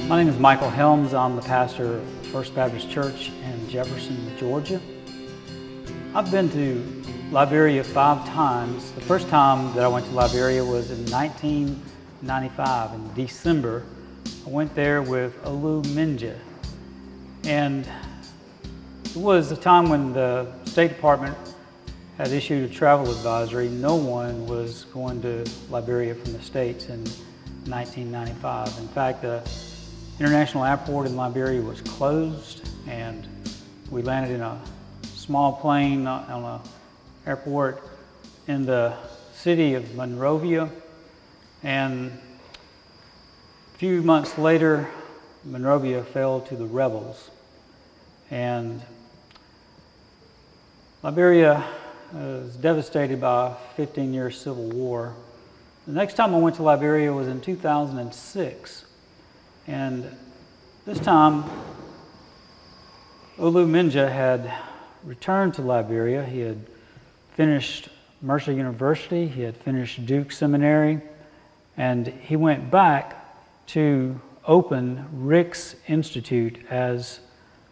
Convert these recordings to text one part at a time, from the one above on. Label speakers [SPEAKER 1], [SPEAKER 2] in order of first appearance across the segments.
[SPEAKER 1] My name is Michael Helms. I'm the pastor of First Baptist Church in Jefferson, Georgia. I've been to Liberia 5 times. The first time that I went to Liberia was in 1995, in December. I went there with Olu Minja. And it was a time when the State Department had issued a travel advisory. No one was going to Liberia from the States in 1995. In fact, the international airport in Liberia was closed, and we landed in a small plane on an airport in the city of Monrovia. And a few months later, Monrovia fell to the rebels. And Liberia was devastated by a 15-year civil war. The next time I went to Liberia was in 2006. And this time, Olu Minja had returned to Liberia. He had finished Mercer University, he had finished Duke Seminary, and he went back to open Rick's Institute as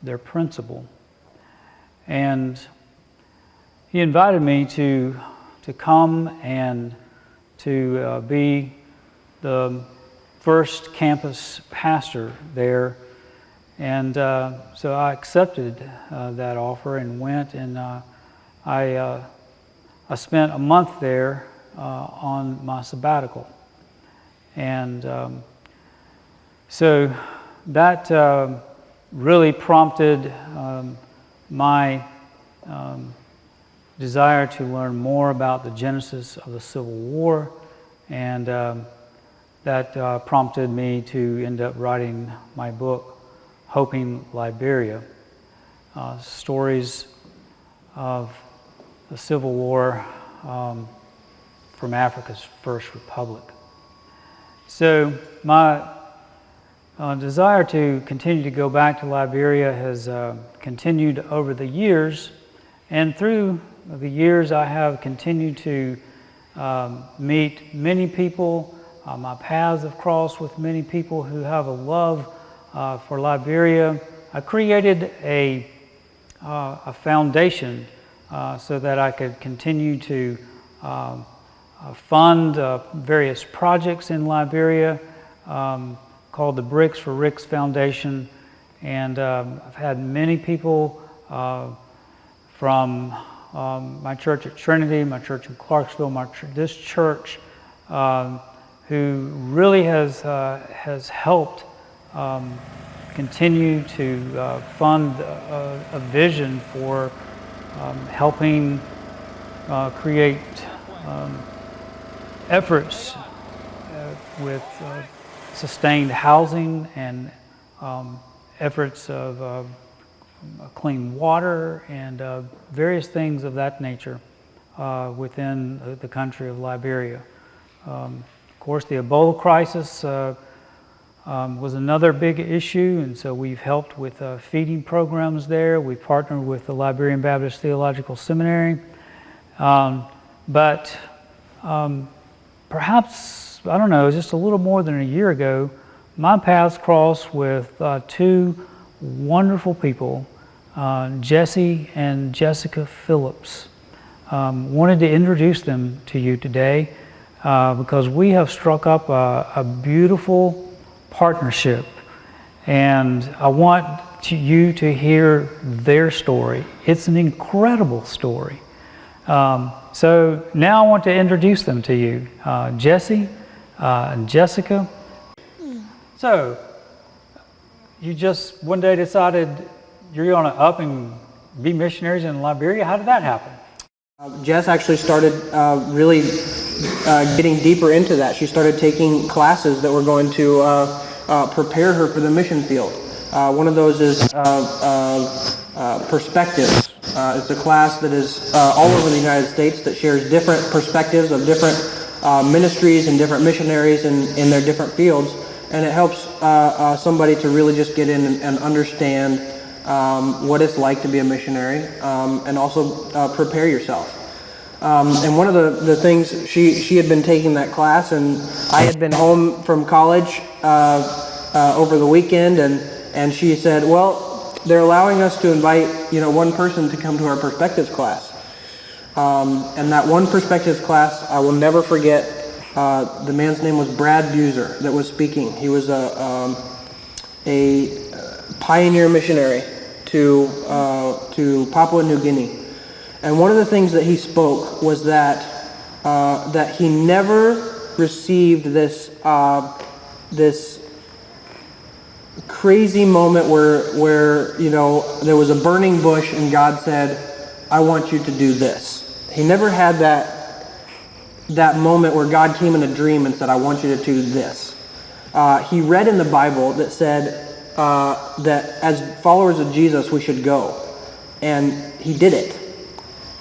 [SPEAKER 1] their principal. And he invited me to come and to be the first campus pastor there. And so I accepted that offer and went, and I spent a month there on my sabbatical. And so that really prompted my desire to learn more about the genesis of the Civil War, and that prompted me to end up writing my book, Hoping Liberia, stories of the Civil War from Africa's first republic. So my desire to continue to go back to Liberia has continued over the years, and through the years I have continued to meet many people. My paths have crossed with many people who have a love for Liberia. I created a foundation so that I could continue to fund various projects in Liberia called the Bricks for Ricks Foundation. And I've had many people from my church at Trinity, my church in Clarksville, this church, who really has helped continue to fund a vision for helping create efforts with sustained housing and efforts of clean water and various things of that nature within the country of Liberia. Of course, the Ebola crisis was another big issue, and so we've helped with feeding programs there. We've partnered with the Liberian Baptist Theological Seminary. But perhaps, I don't know, just a little more than a year ago, my paths crossed with 2 wonderful people, Jesse and Jessica Phillips. Wanted to introduce them to you today because we have struck up a beautiful partnership, and I want you to hear their story. It's an incredible story. So now I want to introduce them to you, Jesse and Jessica. So you just one day decided you're going to up and be missionaries in Liberia. How did that happen?
[SPEAKER 2] Jess actually started really getting deeper into that. She started taking classes that were going to prepare her for the mission field. One of those is Perspectives. It's a class that is all over the United States that shares different perspectives of different ministries and different missionaries in their different fields, and it helps somebody to really just get in and understand what it's like to be a missionary, and also prepare yourself. And one of the things, she had been taking that class, and I had been home from college over the weekend, and she said, well, they're allowing us to invite one person to come to our perspectives class. And that one perspectives class, I will never forget. The man's name was Brad Buser that was speaking. He was a pioneer missionary to Papua New Guinea. And one of the things that he spoke was that he never received this crazy moment where there was a burning bush and God said, I want you to do this. He never had that moment where God came in a dream and said, I want you to do this. He read in the Bible that said that as followers of Jesus we should go. And he did it.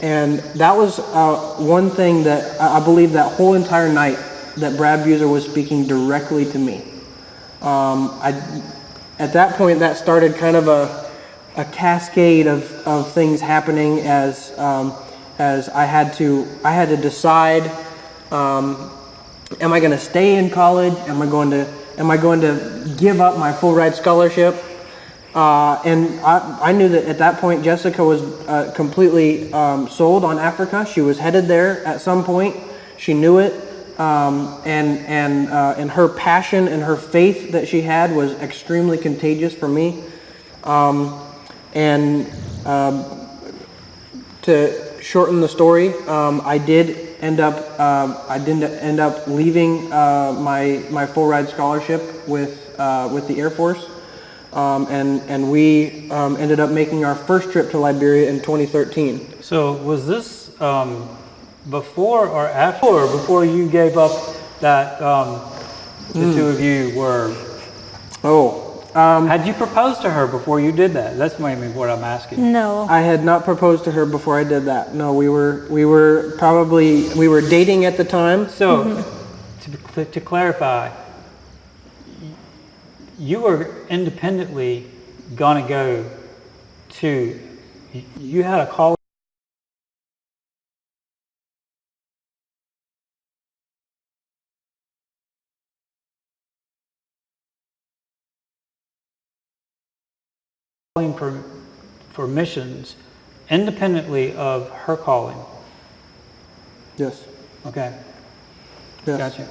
[SPEAKER 2] And that was one thing that I believe that whole entire night that Brad Buser was speaking directly to me. At that point, that started kind of a cascade of things happening as I had to decide: am I going to stay in college? Am I going to give up my full ride scholarship? And I knew that at that point Jessica was completely sold on Africa. She was headed there at some point. She knew it, and her passion and her faith that she had was extremely contagious for me. To shorten the story, I did end up leaving my full ride scholarship with the Air Force. And we ended up making our first trip to Liberia in 2013.
[SPEAKER 1] So was this before or after, or before you gave up that the two of you were? Had you proposed to her before you did that? That's maybe what I'm asking.
[SPEAKER 3] No.
[SPEAKER 2] I had not proposed to her before I did that. No, we were dating at the time.
[SPEAKER 1] So to clarify, you were independently going to go to, you had a calling for missions independently of her calling.
[SPEAKER 2] Yes.
[SPEAKER 1] Okay.
[SPEAKER 2] Yes.
[SPEAKER 1] Gotcha.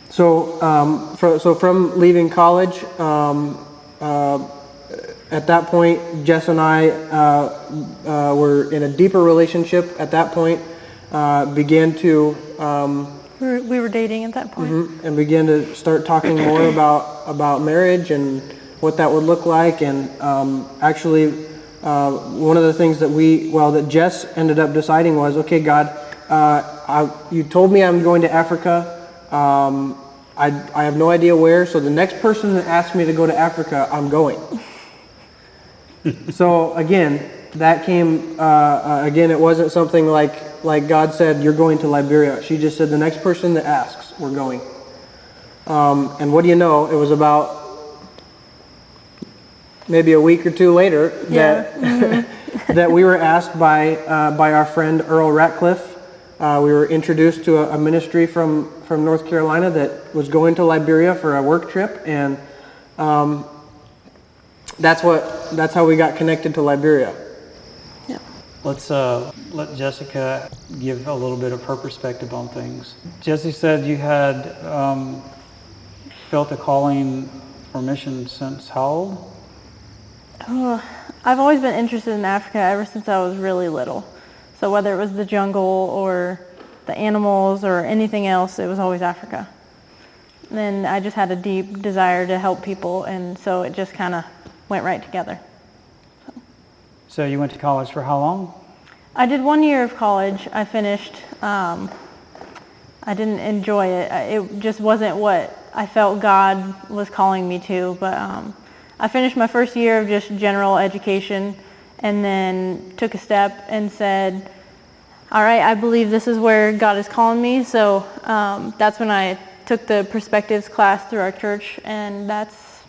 [SPEAKER 2] So, from leaving college, at that point, Jess and I were in a deeper relationship. At that point, began to
[SPEAKER 3] we were dating at that point.
[SPEAKER 2] and began to start talking more about marriage and what that would look like. And actually, one of the things that Jess ended up deciding was, okay, God, you told me I'm going to Africa. I have no idea where, so the next person that asks me to go to Africa, I'm going. So again, that came, it wasn't something like God said, you're going to Liberia. She just said, the next person that asks, we're going. And what do you know, it was about maybe a week or two later that we were asked by our friend Earl Ratcliffe. We were introduced to a ministry from North Carolina that was going to Liberia for a work trip, and that's how we got connected to Liberia.
[SPEAKER 3] Yeah.
[SPEAKER 1] Let's let Jessica give a little bit of her perspective on things. Jessie said you had felt a calling for mission since how old?
[SPEAKER 3] I've always been interested in Africa ever since I was really little. So whether it was the jungle or the animals or anything else, it was always Africa. And I just had a deep desire to help people, and so it just kind of went right together.
[SPEAKER 1] So you went to college for how long?
[SPEAKER 3] I did 1 year of college. I finished. I didn't enjoy it. It just wasn't what I felt God was calling me to. But I finished my first year of just general education, and then took a step and said, all right, I believe this is where God is calling me. So that's when I took the perspectives class through our church, and that's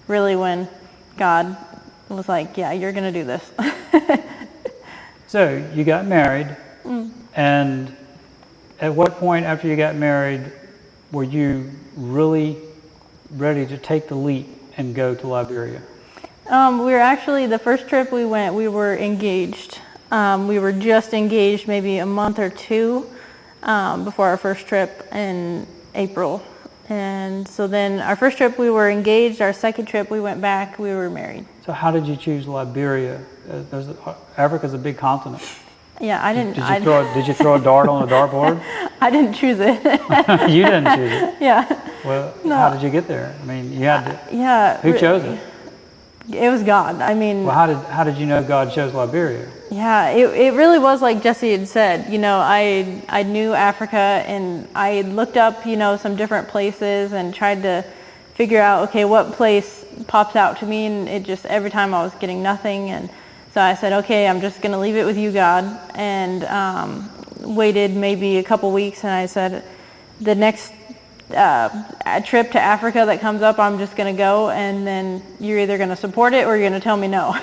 [SPEAKER 3] really when God was like, yeah, you're going to do this.
[SPEAKER 1] So you got married, and at what point after you got married were you really ready to take the leap and go to Liberia?
[SPEAKER 3] We were actually, the first trip we went, we were engaged. We were just engaged maybe a month or two before our first trip in April. And so then our first trip we were engaged, our second trip we went back, we were married.
[SPEAKER 1] So how did you choose Liberia? Africa's a big continent.
[SPEAKER 3] Yeah, I didn't.
[SPEAKER 1] Did you throw a dart on a dartboard?
[SPEAKER 3] I didn't choose it.
[SPEAKER 1] You didn't choose it.
[SPEAKER 3] Yeah.
[SPEAKER 1] Well,
[SPEAKER 3] No.
[SPEAKER 1] how did you get there? I mean, you had to.
[SPEAKER 3] Yeah.
[SPEAKER 1] Who chose it?
[SPEAKER 3] It was God. I mean.
[SPEAKER 1] Well, how did you know God chose Liberia?
[SPEAKER 3] Yeah, it really was like Jesse had said. You know, I knew Africa, and I looked up, you know, some different places and tried to figure out, okay, what place pops out to me, and it just, every time I was getting nothing. And so I said, okay, I'm just going to leave it with you, God, and waited maybe a couple weeks, and I said, the next trip to Africa that comes up, I'm just going to go, and then you're either going to support it or you're going to tell me no.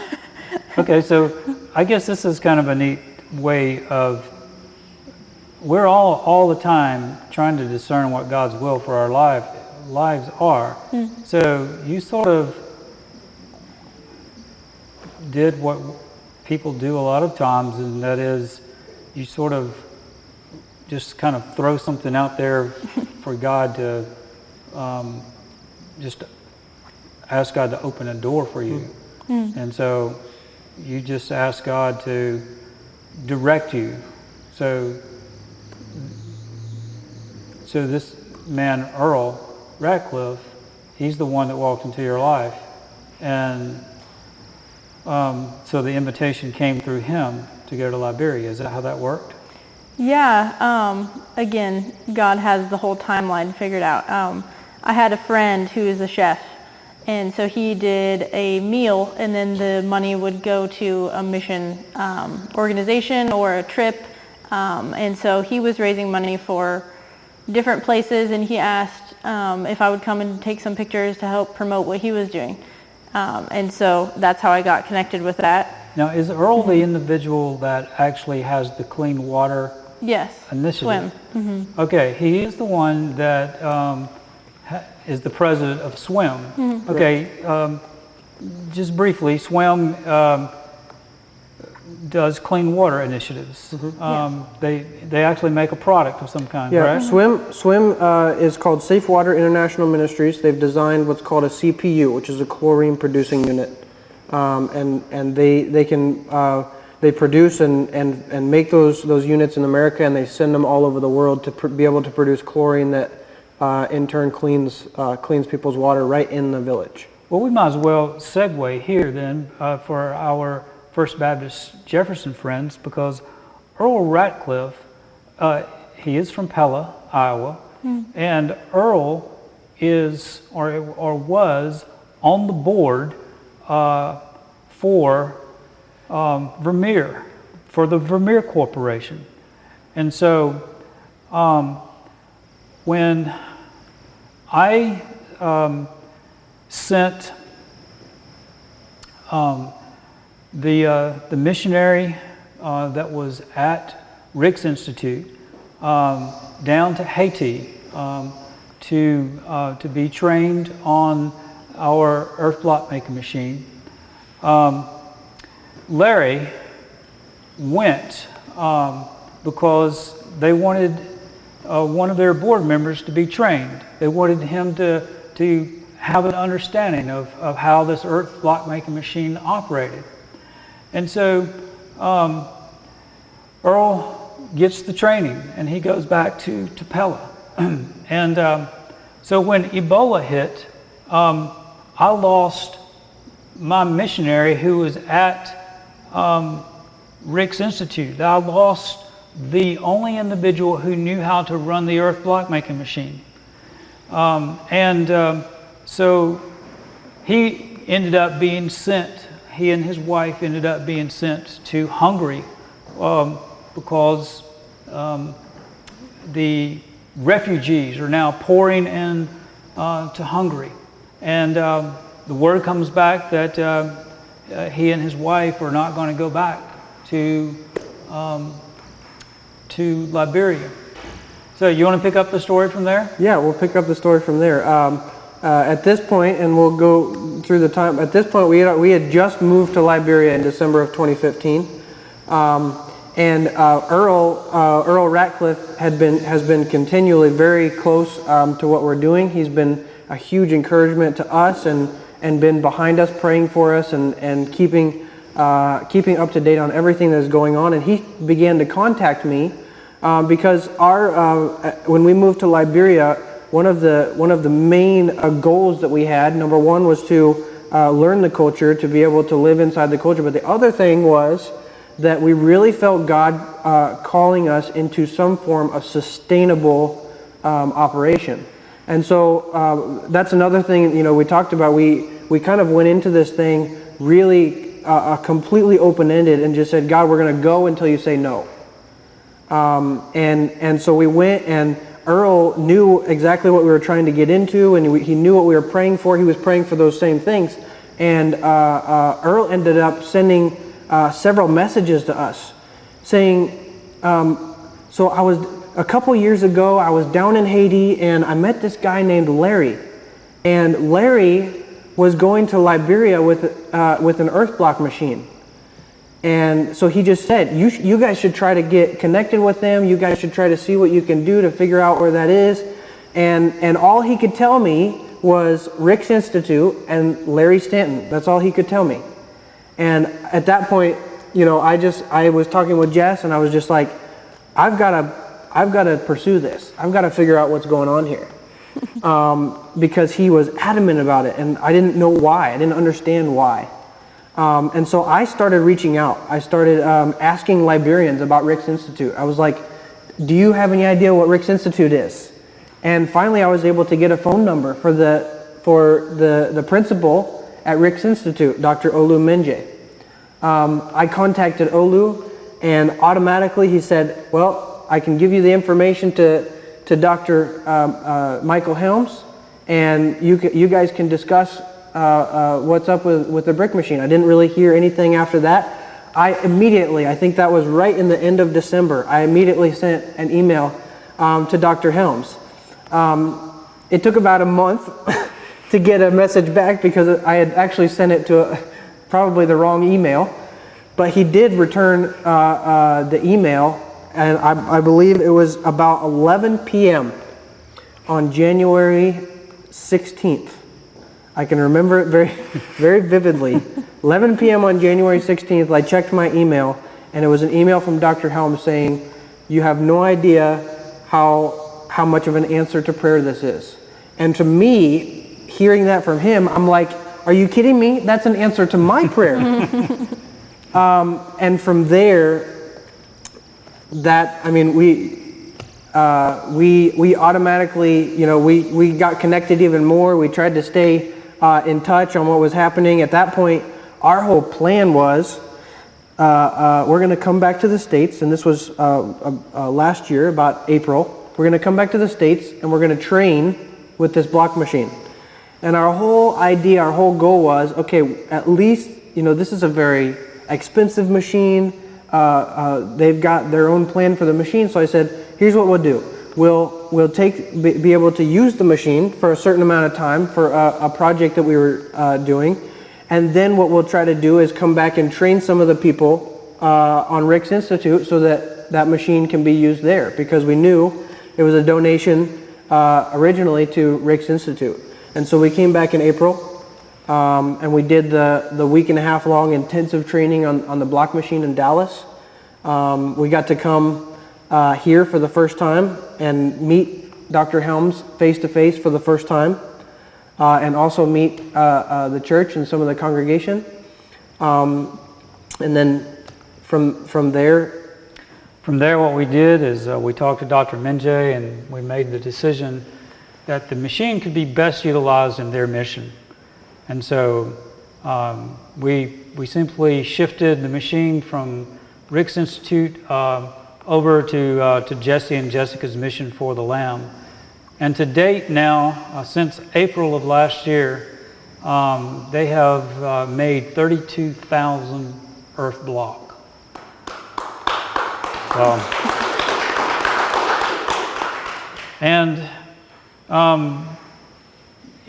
[SPEAKER 1] Okay, so I guess this is kind of a neat way of, we're all the time trying to discern what God's will for our lives are. So you sort of did what people do a lot of times, and that is you sort of just kind of throw something out there for God to just ask God to open a door for you. And so you just ask God to direct you. So this man, Earl Ratcliffe, he's the one that walked into your life. And so the invitation came through him to go to Liberia. Is that how that worked?
[SPEAKER 3] Yeah, again, God has the whole timeline figured out. I had a friend who is a chef, and so he did a meal, and then the money would go to a mission organization or a trip. And so he was raising money for different places, and he asked if I would come and take some pictures to help promote what he was doing. And so that's how I got connected with that.
[SPEAKER 1] Now, is Earl the individual that actually has the clean water initiative?
[SPEAKER 3] Swim.
[SPEAKER 1] Okay, he is the one that is the president of SWIM. Okay, just briefly, SWIM does clean water initiatives. They actually make a product of some kind, correct?
[SPEAKER 2] SWIM is called Safe Water International Ministries. They've designed what's called a CPU, which is a chlorine producing unit, and they produce and make those units in America, and they send them all over the world to be able to produce chlorine that in turn cleans people's water right in the village.
[SPEAKER 1] Well, we might as well segue here then for our First Baptist Jefferson friends, because Earl Ratcliffe, he is from Pella, Iowa, and Earl is or was on the board for Vermeer, for the Vermeer Corporation. And so when I sent the missionary that was at Rick's Institute down to Haiti to be trained on our earth block making machine, Larry went because they wanted one of their board members to be trained. They wanted him to have an understanding of how this earth block making machine operated. And so Earl gets the training, and he goes back to Pella. And so when Ebola hit, I lost my missionary who was at Rick's Institute. I lost the only individual who knew how to run the earth block making machine. So he ended up being sent, he and his wife ended up being sent to Hungary because the refugees are now pouring in to Hungary. And the word comes back that he and his wife are not going to go back to Liberia. So you want to pick up the story from there?
[SPEAKER 2] Yeah, we'll pick up the story from there. At this point, and we'll go through the time, at this point we had just moved to Liberia in December of 2015. And Earl Ratcliffe has been continually very close to what we're doing. He's been a huge encouragement to us and been behind us, praying for us, and keeping up to date on everything that's going on. And he began to contact me because when we moved to Liberia, one of the main goals that we had, number one, was to learn the culture, to be able to live inside the culture. But the other thing was that we really felt God calling us into some form of sustainable operation. And so that's another thing, we talked about. We kind of went into this thing really completely open-ended and just said, God, we're going to go until you say no. And so we went, and Earl knew exactly what we were trying to get into, and he knew what we were praying for. He was praying for those same things. And Earl ended up sending several messages to us saying, so a couple years ago, I was down in Haiti and I met this guy named Larry. And Larry was going to Liberia with an earth block machine. And so he just said, you guys should try to get connected with them. You guys should try to see what you can do to figure out where that is. And all he could tell me was Rick's Institute and Larry Stanton. That's all he could tell me. And at that point, I was talking with Jess, and I was just like, I've got to pursue this. I've got to figure out what's going on here. Because he was adamant about it, and I didn't know why. I didn't understand why. And so I started reaching out. I started asking Liberians about Rick's Institute. I was like, do you have any idea what Rick's Institute is? And finally I was able to get a phone number for the principal at Rick's Institute, Dr. Olu Menje. I contacted Olu, and automatically he said, well, I can give you the information to Dr. Michael Helms, and you guys can discuss what's up with the brick machine. I didn't really hear anything after that. I think that was right in the end of December, I immediately sent an email to Dr. Helms. It took about a month to get a message back because I had actually sent it to probably the wrong email, but he did return the email, and I believe it was about 11 p.m. on January 16th. I can remember it very, very vividly. 11 p.m. on January 16th, I checked my email, and it was an email from Dr. Helms saying, you have no idea how much of an answer to prayer this is. And to me, hearing that from him, I'm like, are you kidding me? That's an answer to my prayer. And from there, we automatically, we got connected even more. We tried to stay in touch on what was happening. At that point, our whole plan was, we're going to come back to the States, and this was last year, about April. We're going to come back to the States, and we're going to train with this block machine. And our whole idea, our whole goal was, okay, at least, this is a very expensive machine. They've got their own plan for the machine. So I said, here's what we'll do. We'll be able to use the machine for a certain amount of time for a project that we were doing. And then what we'll try to do is come back and train some of the people on Rick's Institute so that machine can be used there, because we knew it was a donation originally to Rick's Institute. And so we came back in April, and we did the week and a half long intensive training on the block machine in Dallas. We got to come here for the first time and meet Dr. Helms face-to-face for the first time, and also meet the church and some of the congregation. And then from there,
[SPEAKER 1] what we did is we talked to Dr. Menje, and we made the decision that the machine could be best utilized in their mission. And so we simply shifted the machine from Rick's Institute over to Jesse and Jessica's Mission for the Lamb. And to date now, since April of last year, they have made 32,000 earth block.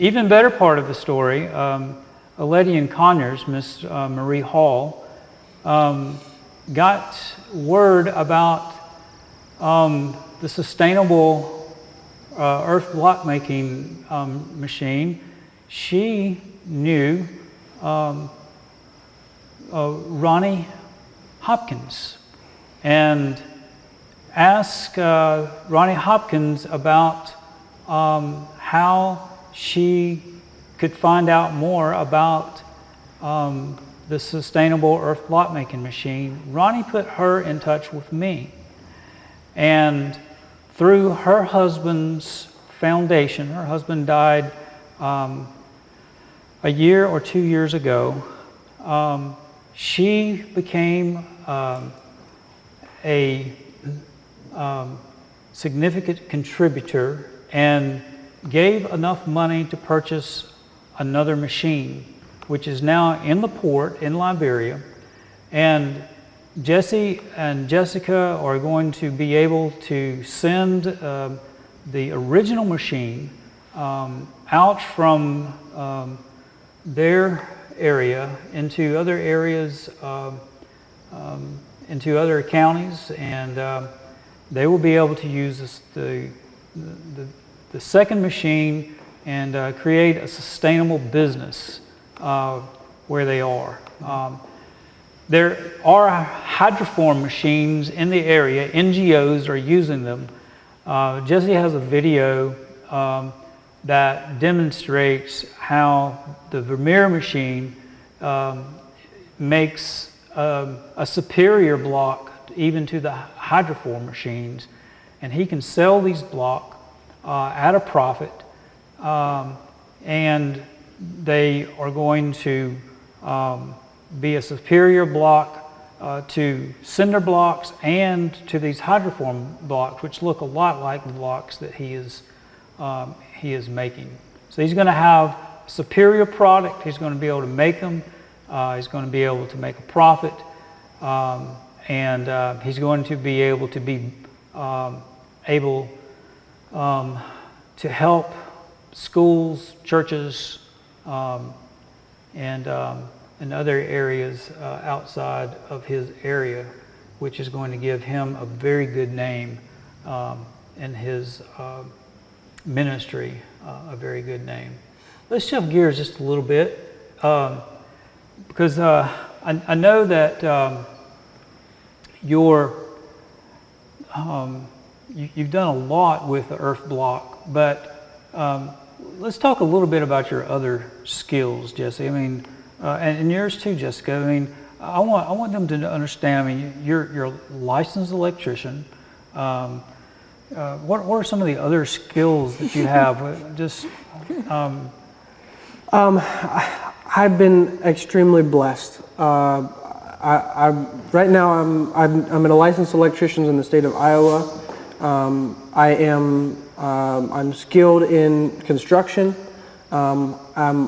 [SPEAKER 1] even better part of the story, a lady in Conyers, Miss Marie Hall, got word about the sustainable earth block making machine. She knew Ronnie Hopkins and asked Ronnie Hopkins about how she could find out more about the sustainable earth block making machine. Ronnie put her in touch with me, and through her husband's foundation, her husband died a year or 2 years ago, she became a significant contributor and gave enough money to purchase another machine, which is now in the port in Liberia. And Jesse and Jessica are going to be able to send the original machine out from their area into other areas, into other counties, and they will be able to use the second machine and create a sustainable business where they are. There are hydroform machines in the area. NGOs are using them. Jesse has a video that demonstrates how the Vermeer machine makes a superior block even to the hydroform machines, and he can sell these blocks at a profit, and they are going to be a superior block to cinder blocks and to these hydroform blocks, which look a lot like the blocks that he is making. So he's going to have superior product. He's going to be able to make them. He's going to be able to make a profit, and he's going to be able to help schools, churches, and other areas outside of his area, which is going to give him a very good name in his ministry, a very good name. Let's shift gears just a little bit, because I know that you've done a lot with the earth block, but let's talk a little bit about your other skills, Jesse. I mean, and yours too, Jessica. I mean, I want them to understand. I mean, you're a licensed electrician. What are some of the other skills that you have? Just
[SPEAKER 2] I've been extremely blessed. Right now I'm a licensed electrician in the state of Iowa. I'm skilled in construction. I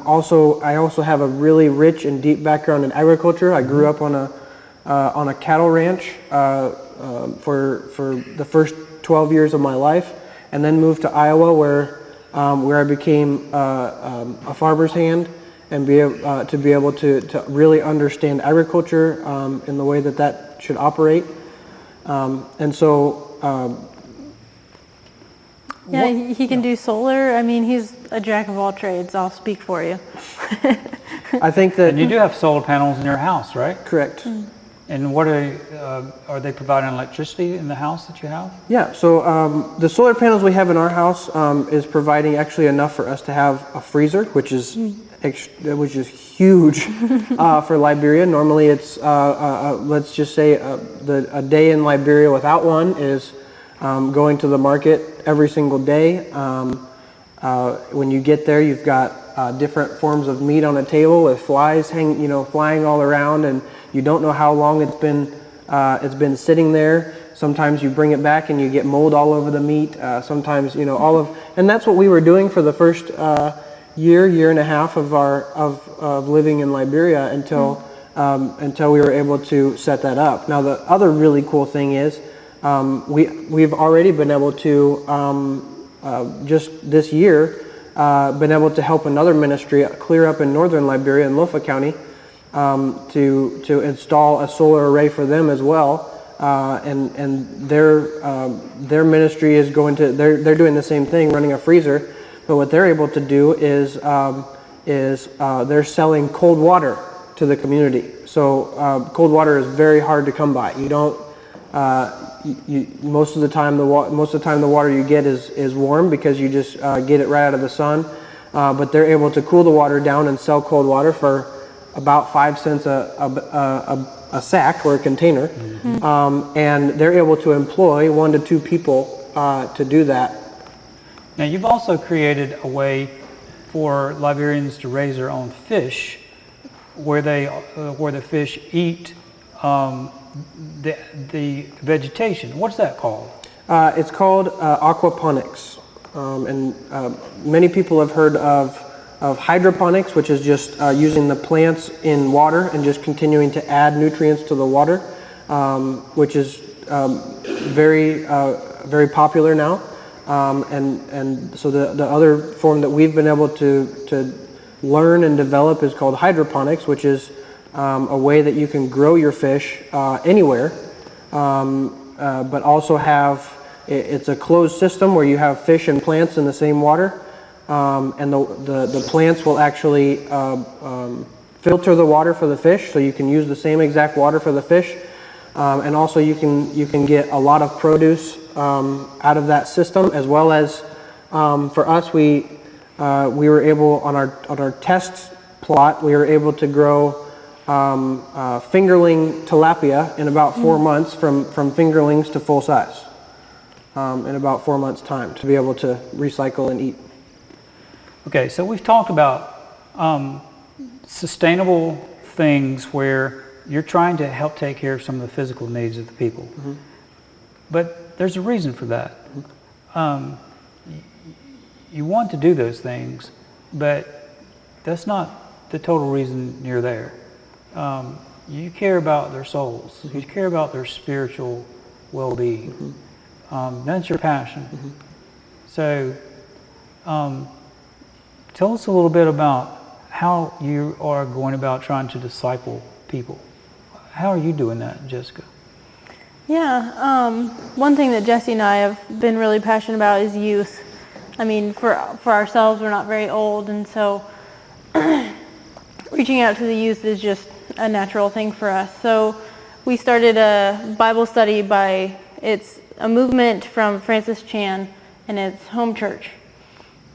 [SPEAKER 2] also have a really rich and deep background in agriculture. I grew up on a cattle ranch for the first 12 years of my life, and then moved to Iowa where I became a farmer's hand and to be able to really understand agriculture in the way that should operate. And so
[SPEAKER 3] yeah, he can do solar. I mean, he's a jack of all trades. I'll speak for you.
[SPEAKER 2] I think that...
[SPEAKER 1] And you do have solar panels in your house, right?
[SPEAKER 2] Correct.
[SPEAKER 1] And what are they providing electricity in the house that you have?
[SPEAKER 2] Yeah, so the solar panels we have in our house is providing actually enough for us to have a freezer, which is huge for Liberia. Normally it's, let's just say a day in Liberia without one is going to the market every single day. When you get there, you've got different forms of meat on a table with flies flying all around, and you don't know how long it's been sitting there. Sometimes you bring it back and you get mold all over the meat. Sometimes and that's what we were doing for the first year and a half of living in Liberia until we were able to set that up. Now the other really cool thing is we've already been able to just this year been able to help another ministry clear up in northern Liberia in Lofa County to install a solar array for them as well. And their ministry is they're doing the same thing, running a freezer. But what they're able to do is they're selling cold water to the community. So cold water is very hard to come by. You don't. Most of the time the water you get is warm because you just get it right out of the sun. But they're able to cool the water down and sell cold water for about 5 cents a sack or a container. Mm-hmm. And they're able to employ 1 to 2 people to do that.
[SPEAKER 1] Now you've also created a way for Liberians to raise their own fish, where the fish eat the vegetation. What's that called?
[SPEAKER 2] It's called aquaponics, and many people have heard of hydroponics, which is just using the plants in water and just continuing to add nutrients to the water, which is very popular now. And so the other form that we've been able to learn and develop is called hydroponics, which is a way that you can grow your fish anywhere, but also it's a closed system where you have fish and plants in the same water, and the plants will actually filter the water for the fish, so you can use the same exact water for the fish, and also you can get a lot of produce out of that system, as well as for us we were able on our test plot, we were able to grow fingerling tilapia in about 4 months, from fingerlings to full size, in about 4 months time, to be able to recycle and eat.
[SPEAKER 1] Okay, so we've talked about sustainable things where you're trying to help take care of some of the physical needs of the people. Mm-hmm. But there's a reason for that. Mm-hmm. You want to do those things, but that's not the total reason you're there. You care about their souls. Mm-hmm. You care about their spiritual well-being. Mm-hmm. That's your passion. Mm-hmm. So tell us a little bit about how you are going about trying to disciple people. How are you doing that, Jessica?
[SPEAKER 3] Yeah, one thing that Jesse and I have been really passionate about is youth. I mean, for ourselves, we're not very old, and so reaching out to the youth is just a natural thing for us. So we started a Bible study it's a movement from Francis Chan, and it's home church.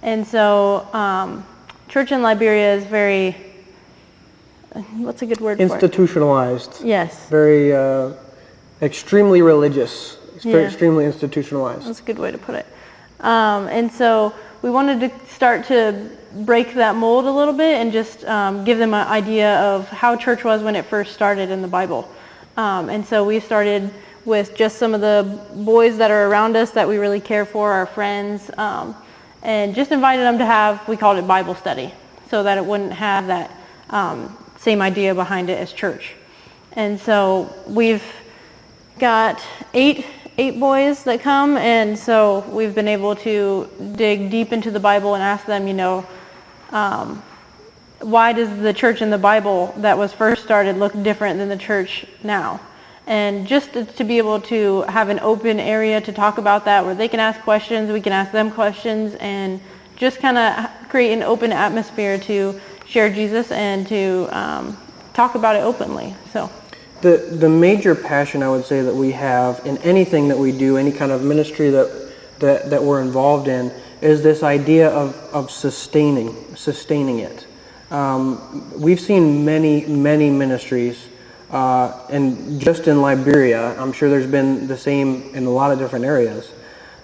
[SPEAKER 3] And so church in Liberia is very, what's a good word for it?
[SPEAKER 2] Institutionalized.
[SPEAKER 3] Yes.
[SPEAKER 2] Very extremely religious. It's very extremely institutionalized.
[SPEAKER 3] That's a good way to put it. And so we wanted to start to break that mold a little bit and just give them an idea of how church was when it first started in the Bible. And so we started with just some of the boys that are around us that we really care for, our friends, and just invited them to we called it Bible study, so that it wouldn't have that same idea behind it as church. And so we've got eight boys that come, and so we've been able to dig deep into the Bible and ask them, why does the church in the Bible that was first started look different than the church now? And just to be able to have an open area to talk about that, where they can ask questions, we can ask them questions, and just kind of create an open atmosphere to share Jesus and to talk about it openly. So
[SPEAKER 2] the major passion, I would say, that we have in anything that we do, any kind of ministry that we're involved in, is this idea of sustaining it. We've seen many ministries, and just in Liberia, I'm sure there's been the same in a lot of different areas.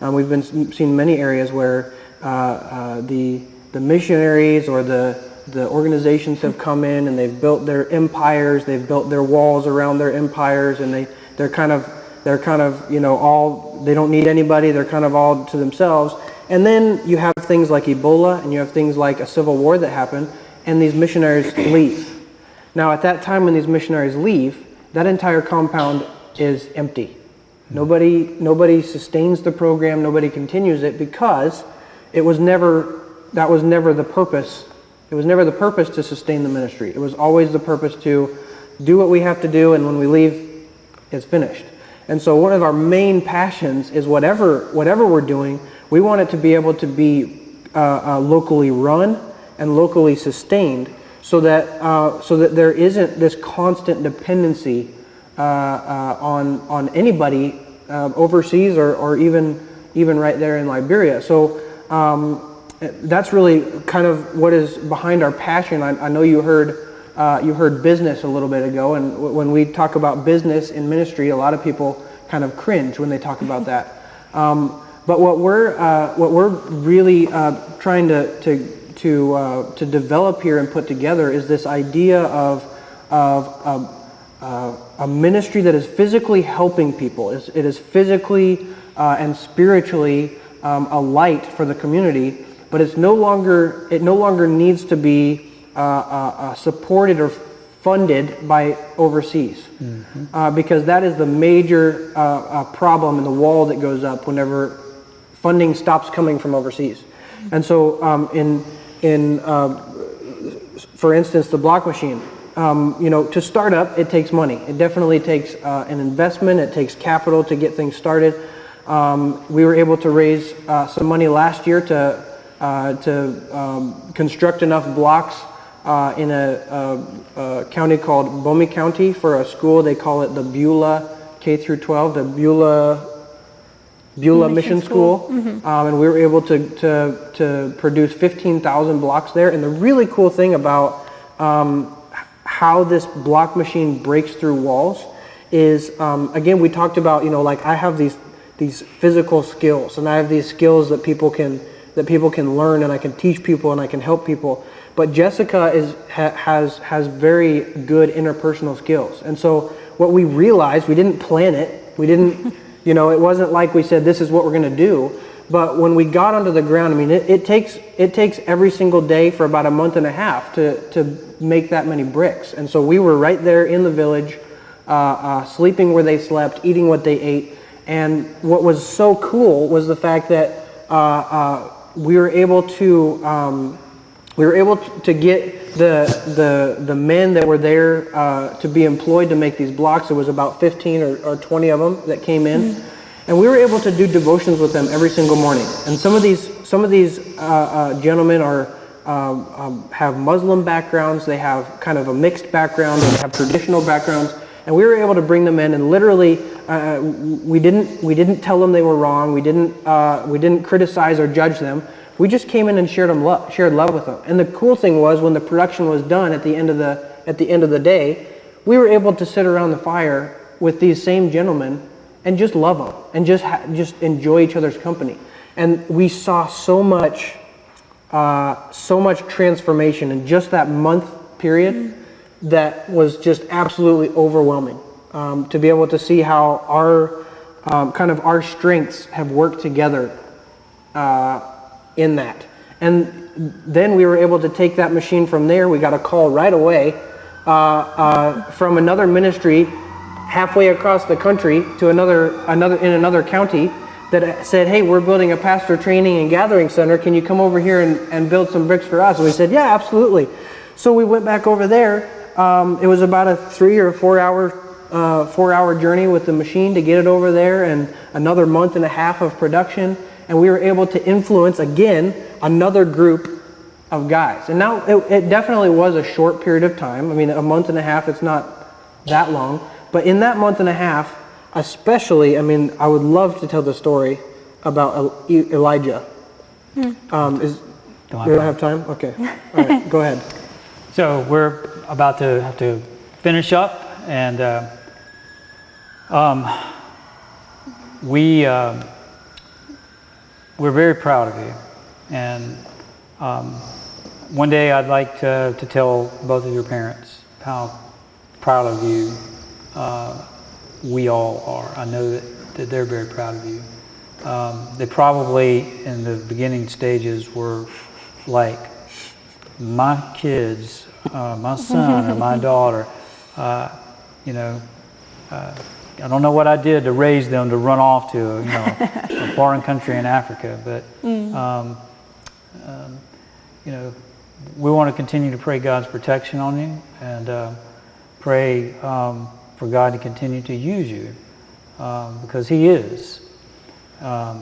[SPEAKER 2] We've seen many areas where the missionaries or the organizations have come in and they've built their empires, they've built their walls around their empires, and they're kind of all, they don't need anybody, they're kind of all to themselves. And then you have things like Ebola, and you have things like a civil war that happen, and these missionaries leave. Now at that time when these missionaries leave, that entire compound is empty. Nobody sustains the program, nobody continues it, because it was never that was never the purpose. It was never the purpose to sustain the ministry. It was always the purpose to do what we have to do, and when we leave, it's finished. And so one of our main passions is whatever we're doing, we want it to be able to be locally run and locally sustained, so that there isn't this constant dependency on anybody overseas or even right there in Liberia. So that's really kind of what is behind our passion. I know you heard business a little bit ago, and when we talk about business in ministry, a lot of people kind of cringe when they talk about that. But what we're really trying to develop here and put together is this idea of a ministry that is physically helping people. It is physically and spiritually a light for the community, but it no longer needs to be supported or funded by overseas, because that is the major problem in the wall that goes up whenever funding stops coming from overseas. And so for instance, the block machine, to start up, it takes money. It definitely takes an investment. It takes capital to get things started. We were able to raise some money last year to construct enough blocks in a county called Bomi County for a school. They call it the Beulah K through 12, the Beulah Mission School. And we were able to produce 15,000 blocks there. And the really cool thing about how this block machine breaks through walls is, again, we talked about, like I have these physical skills, and I have these skills that people can learn, and I can teach people, and I can help people. But Jessica has very good interpersonal skills. And so what we realized, we didn't plan it. We didn't, it wasn't like we said, this is what we're going to do. But when we got onto the ground, I mean, it takes every single day for about a month and a half to make that many bricks. And so we were right there in the village, sleeping where they slept, eating what they ate. And what was so cool was the fact that we were able to get the men that were there to be employed to make these blocks. There was about 15 or 20 of them that came in, and we were able to do devotions with them every single morning. And some of these gentlemen have Muslim backgrounds. They have kind of a mixed background. They have traditional backgrounds. And we were able to bring them in, and literally, we didn't tell them they were wrong. We didn't criticize or judge them. We just came in and shared love with them. And the cool thing was, when the production was done at the end of the day, we were able to sit around the fire with these same gentlemen and just love them and just enjoy each other's company. And we saw so much transformation in just that month period. That was just absolutely overwhelming, to be able to see how our strengths have worked together in that. And then we were able to take that machine from there. We got a call right away from another ministry halfway across the country to another county that said, "Hey, we're building a pastor training and gathering center. Can you come over here and build some bricks for us?" And we said, "Yeah, absolutely." So we went back over there. It was about a 3 or 4 hour journey with the machine to get it over there, and another month and a half of production. And we were able to influence, again, another group of guys. And now it definitely was a short period of time. I mean, a month and a half, it's not that long. But in that month and a half, especially, I mean, I would love to tell the story about Elijah. We don't have time? Okay. All right, go ahead.
[SPEAKER 1] So we're about to have to finish up, and we're very proud of you. And one day I'd like to tell both of your parents how proud of you we all are. I know that they're very proud of you. They probably, in the beginning stages, were like, my kids, my son or my daughter, I don't know what I did to raise them to run off to a foreign country in Africa, but we want to continue to pray God's protection on you, and pray for God to continue to use you, because He is. But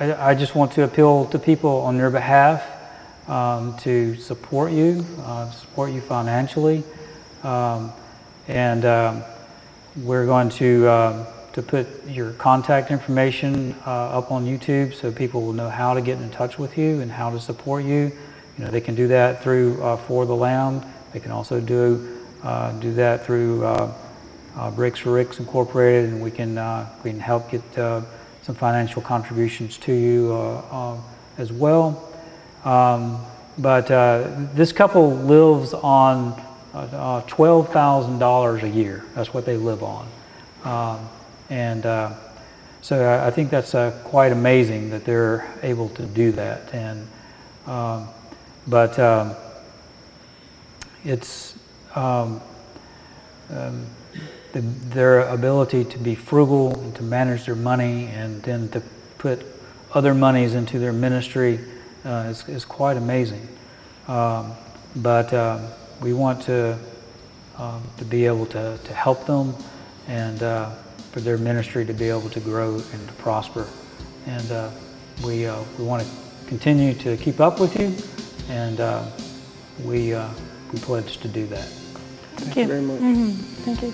[SPEAKER 1] I just want to appeal to people on their behalf to support you financially, and we're going to put your contact information up on YouTube so people will know how to get in touch with you and how to support you. They can do that through For the Lamb. They can also do that through Bricks for Ricks Incorporated, and we can help get some financial contributions to you as well. But this couple lives on $12,000 a year. That's what they live on. So I think that's quite amazing that they're able to do that. It's their ability to be frugal and to manage their money, and then to put other monies into their ministry is quite amazing. We want to be able to help them, and for their ministry to be able to grow and to prosper. And we want to continue to keep up with you, and we pledge to do that.
[SPEAKER 2] Thank you very much.
[SPEAKER 3] Thank you.